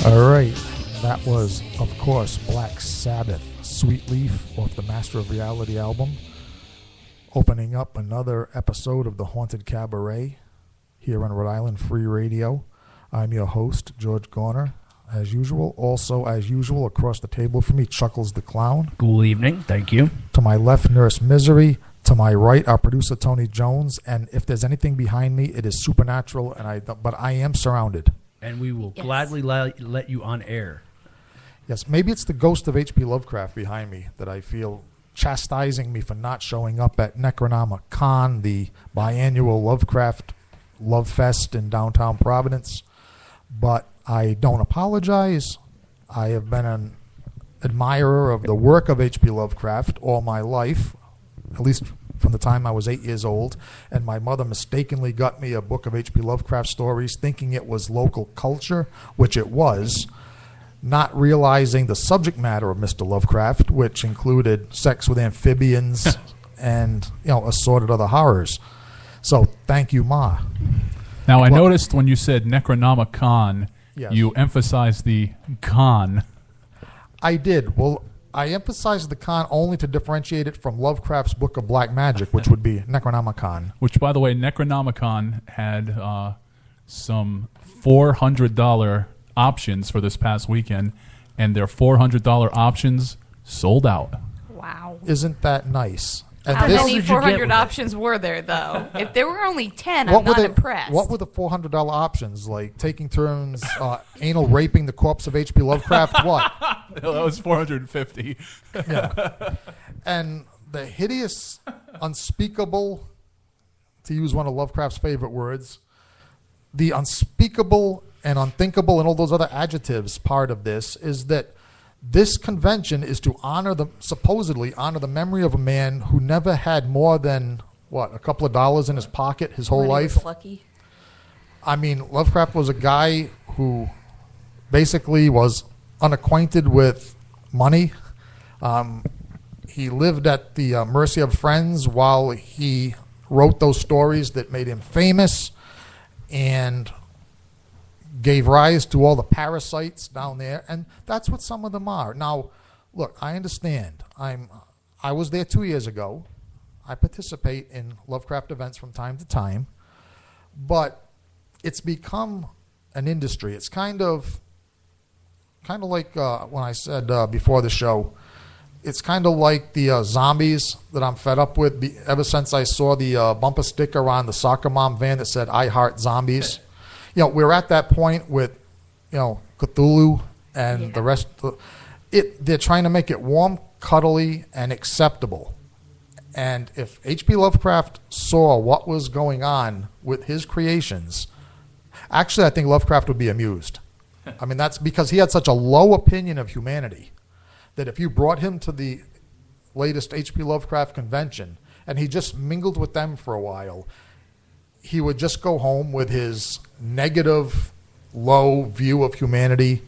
All right, that was, of course, Black Sabbath, Sweet Leaf off the Master of Reality album, opening up another episode of the Haunted Cabaret here on Rhode Island Free Radio. I'm your host, George Garner, as usual. Also, as usual, across the table from me, Chuckles the Clown. Good evening, thank you. To my left, Nurse Misery. To my right, our producer, Tony Jones. And if there's anything behind me, it is supernatural, but I am surrounded. And we will gladly let you on air. Yes, maybe it's the ghost of H.P. Lovecraft behind me that I feel chastising me for not showing up at Necronomicon, the biannual Lovecraft Love Fest in downtown Providence. But I don't apologize. I have been an admirer of the work of H.P. Lovecraft all my life, at least from the time I was 8 years old, and my mother mistakenly got me a book of H.P. Lovecraft stories, thinking it was local culture, which it was, not realizing the subject matter of Mr. Lovecraft, which included sex with amphibians and assorted other horrors. So thank you, Ma. Now, I noticed when you said Necronomicon, yes, you emphasized the con. I did. Well, I emphasized the con only to differentiate it from Lovecraft's Book of Black Magic, which would be Necronomicon. Which, by the way, Necronomicon had some $400 options for this past weekend, and their $400 options sold out. Wow. Isn't that nice? And How this, many 400 options were there, though? If there were only 10, I'm not impressed. What were the $400 options? Like taking turns anal raping the corpse of H.P. Lovecraft? What? No, that was $450. Yeah. And the hideous, unspeakable, to use one of Lovecraft's favorite words, the unspeakable and unthinkable and all those other adjectives part of this is that this convention is to supposedly honor the memory of a man who never had more than, a couple of dollars in his pocket his whole life. He was lucky. I mean, Lovecraft was a guy who basically was unacquainted with money. He lived at the mercy of friends while he wrote those stories that made him famous and gave rise to all the parasites down there, and that's what some of them are. Now, look, I understand. I was there 2 years ago. I participate in Lovecraft events from time to time, but it's become an industry. It's kind of like when I said before the show, it's kind of like the zombies that I'm fed up with ever since I saw the bumper sticker on the soccer mom van that said, "I heart zombies." We're at that point with, Cthulhu and the rest. They're trying to make it warm, cuddly, and acceptable. And if H.P. Lovecraft saw what was going on with his creations, actually, I think Lovecraft would be amused. I mean, that's because he had such a low opinion of humanity that if you brought him to the latest H.P. Lovecraft convention and he just mingled with them for a while, he would just go home with his negative, low view of humanity.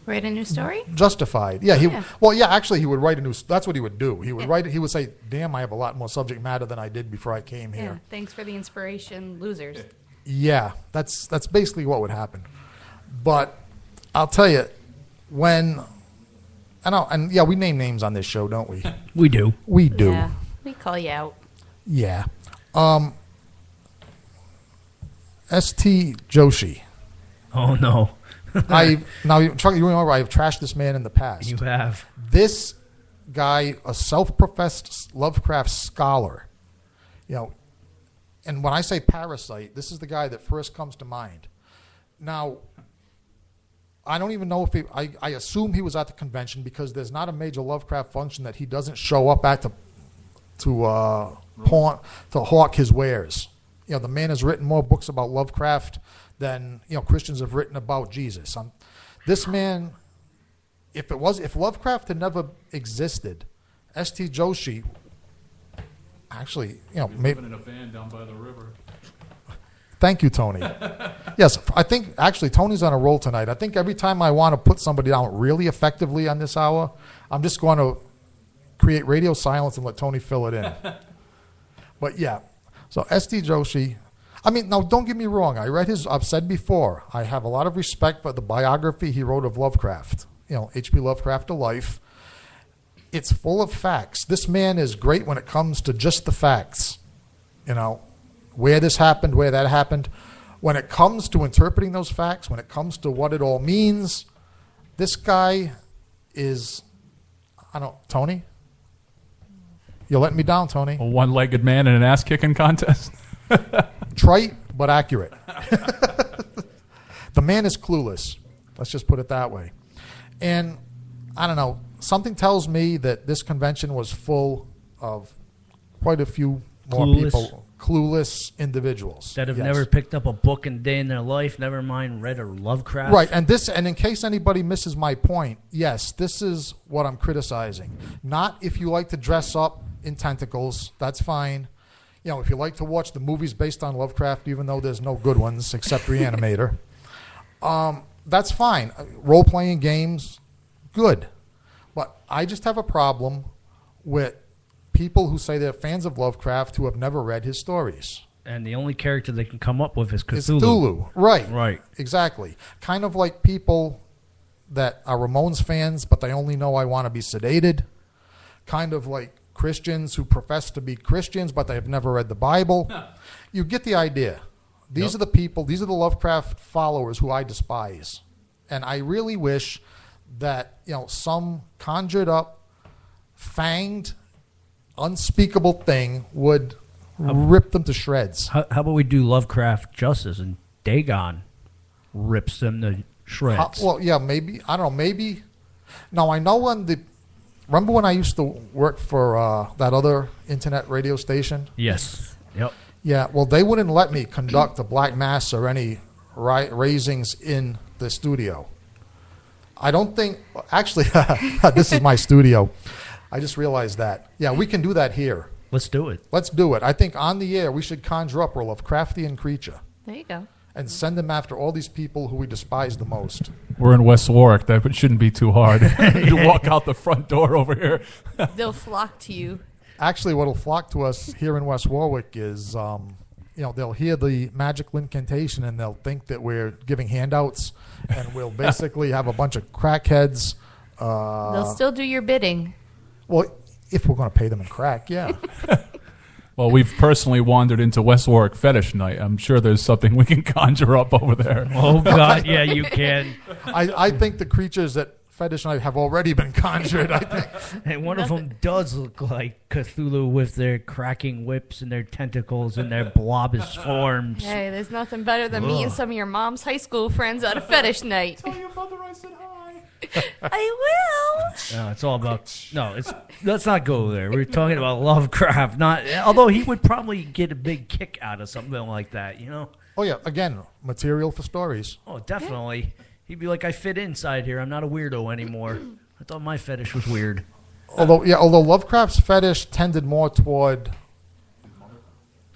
Write a new story? Justified. Yeah. Actually, he would write a new. That's what he would do. He would write. He would say, "Damn, I have a lot more subject matter than I did before I came here." Yeah. Thanks for the inspiration, losers. Yeah, that's basically what would happen. But I'll tell you, we name names on this show, don't we? We do. We do. Yeah, we call you out. Yeah. S.T. Joshi. Oh, no. Chuck, you remember I've trashed this man in the past. You have. This guy, a self-professed Lovecraft scholar, and when I say parasite, this is the guy that first comes to mind. Now, I don't even know if I assume he was at the convention because there's not a major Lovecraft function that he doesn't show up at to hawk his wares. The man has written more books about Lovecraft than Christians have written about Jesus. This man, if Lovecraft had never existed, S.T. Joshi, actually, maybe living in a van down by the river. Thank you, Tony. Yes, I think actually Tony's on a roll tonight. I think every time I want to put somebody down really effectively on this hour, I'm just going to create radio silence and let Tony fill it in. But yeah. So S.T. Joshi, I mean, now don't get me wrong. I've said before, I have a lot of respect for the biography he wrote of Lovecraft. H.P. Lovecraft, A Life. It's full of facts. This man is great when it comes to just the facts. Where this happened, where that happened. When it comes to interpreting those facts, when it comes to what it all means, this guy is, Tony? You're letting me down, Tony. A one-legged man in an ass-kicking contest. Trite, but accurate. The man is clueless. Let's just put it that way. And, I don't know, something tells me that this convention was full of quite a few more people, clueless individuals. That have never picked up a book in a day in their life, never mind read a Lovecraft. Right, and in case anybody misses my point, yes, this is what I'm criticizing. Not if you like to dress up in tentacles, that's fine. If you like to watch the movies based on Lovecraft, even though there's no good ones except Reanimator, that's fine. Role-playing games, good. But I just have a problem with people who say they're fans of Lovecraft who have never read his stories. And the only character they can come up with is Cthulhu. It's Cthulhu. Right. Right. Exactly. Kind of like people that are Ramones fans, but they only know I Want to Be Sedated. Kind of like Christians who profess to be Christians, but they have never read the Bible. You get the idea. These are the people, these are the Lovecraft followers who I despise. And I really wish that, some conjured up, fanged, unspeakable thing would rip them to shreds. How about we do Lovecraft justice and Dagon rips them to shreds? Maybe. I don't know. Maybe. Now, I know remember when I used to work for that other internet radio station? Yes. Yep. Yeah, well, they wouldn't let me conduct a black mass or any raisings in the studio. I don't think, actually, this is my studio. I just realized that. Yeah, we can do that here. Let's do it. Let's do it. I think on the air we should conjure up a Lovecraftian creature. There you go. And send them after all these people who we despise the most. We're in West Warwick. That shouldn't be too hard to walk out the front door over here. They'll flock to you. Actually, what will flock to us here in West Warwick is, they'll hear the magical incantation and they'll think that we're giving handouts, and we'll basically have a bunch of crackheads. They'll still do your bidding. Well, if we're going to pay them in crack, yeah. Well, we've personally wandered into West Warwick Fetish Night. I'm sure there's something we can conjure up over there. Oh, God, yeah, you can. I think the creatures at Fetish Night have already been conjured, I think. And one of them does look like Cthulhu with their cracking whips and their tentacles and their blobous forms. Hey, there's nothing better than meeting some of your mom's high school friends at a fetish night. Tell your mother I said hi. I will. No, it's all about... No, let's not go there. We're talking about Lovecraft. Although he would probably get a big kick out of something like that, Oh, yeah. Again, material for stories. Oh, definitely. He'd be like, I fit inside here. I'm not a weirdo anymore. I thought my fetish was weird. Although Lovecraft's fetish tended more toward...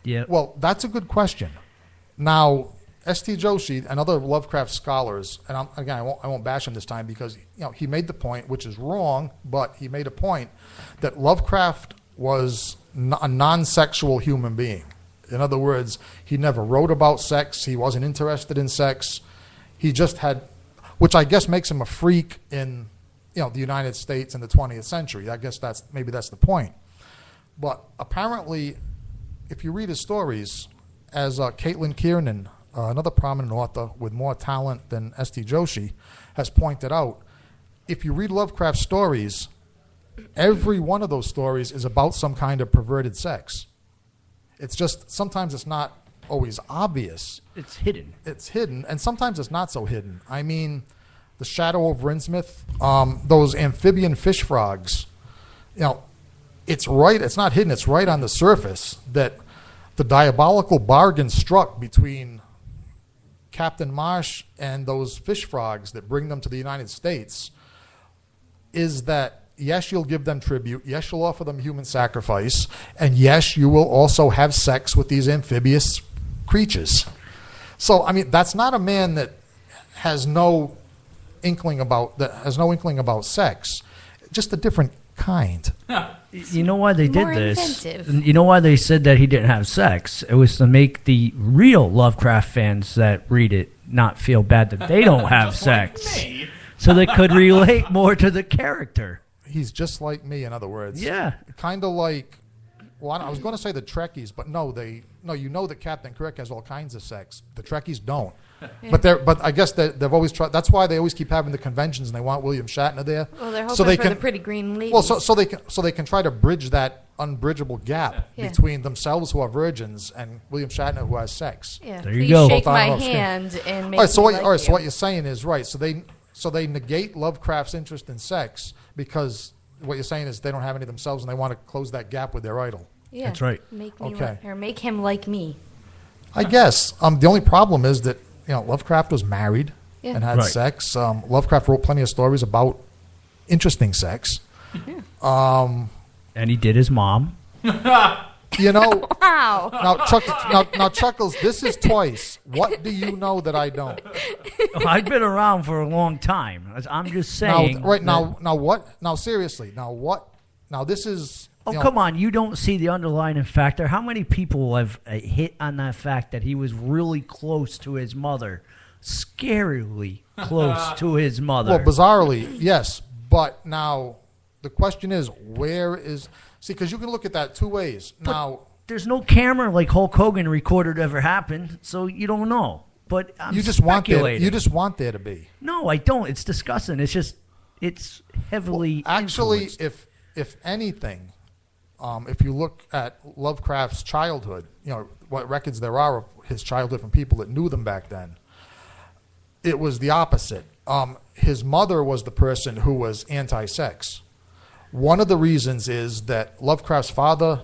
Yeah. Well, that's a good question. Now, S.T. Joshi and other Lovecraft scholars, and I won't bash him this time because he made the point, which is wrong, but he made a point that Lovecraft was a non-sexual human being. In other words, he never wrote about sex. He wasn't interested in sex. He just had, which I guess makes him a freak in the United States in the 20th century. I guess that's the point. But apparently, if you read his stories, as Caitlin Kiernan, another prominent author with more talent than S.T. Joshi, has pointed out, if you read Lovecraft's stories, every one of those stories is about some kind of perverted sex. It's just, sometimes it's not always obvious. It's hidden. It's hidden, and sometimes it's not so hidden. I mean, The Shadow of Rinsmith, those amphibian fish frogs, it's right, it's not hidden, it's right on the surface that the diabolical bargain struck between Captain Marsh and those fish frogs that bring them to the United States is that, yes, you'll give them tribute, yes, you'll offer them human sacrifice, and yes, you will also have sex with these amphibious creatures. So, I mean, that's not a man that has no inkling about sex, just a different kind. You know why they did More this? inventive. You know why they said that he didn't have sex? It was to make the real Lovecraft fans that read it not feel bad that they don't have sex. So they could relate more to the character. He's just like me, in other words. Yeah. Kind of like, well, I was going to say the Trekkies, but no, you know that Captain Kirk has all kinds of sex. The Trekkies don't. Yeah. But I guess they've always tried. That's why they always keep having the conventions, and they want William Shatner there. Well, they're hoping so they for can, the pretty green lady. well, so they can try to bridge that unbridgeable gap Yeah. between themselves who are virgins and William Shatner who has sex. yeah. There you Please go. shake Both on my and off screen. hand and make All right, so me what, like all right, so you. what you're saying is right. So they negate Lovecraft's interest in sex because what you're saying is they don't have any themselves and they want to close that gap with their idol. Yeah. That's right. Make me Okay. or make him like me. I guess. The only problem is that Lovecraft was married Yeah. and had Right. sex. Lovecraft wrote plenty of stories about interesting sex. And he did his mom. You know, Wow. now Chuckles, this is twice. What do you know that I don't? I've been around for a long time. I'm just Now, saying. right that- now what? Now seriously, now what? Now this is. Oh, you know, come on. You don't see the underlying factor. How many people have hit on that fact that he was really close to his mother? Scarily close to his mother. Well, bizarrely, yes. But now the question is, where is. See, because you can look at that two ways. Now, There's no camera like Hulk Hogan recorded ever happened, so you don't know. But I'm you just want there. speculating. You just want there to be. No, I don't. It's disgusting. It's heavily Actually, influenced. if anything, if you look at Lovecraft's childhood, what records there are of his childhood from people that knew them back then, it was the opposite. His mother was the person who was anti-sex. One of the reasons is that Lovecraft's father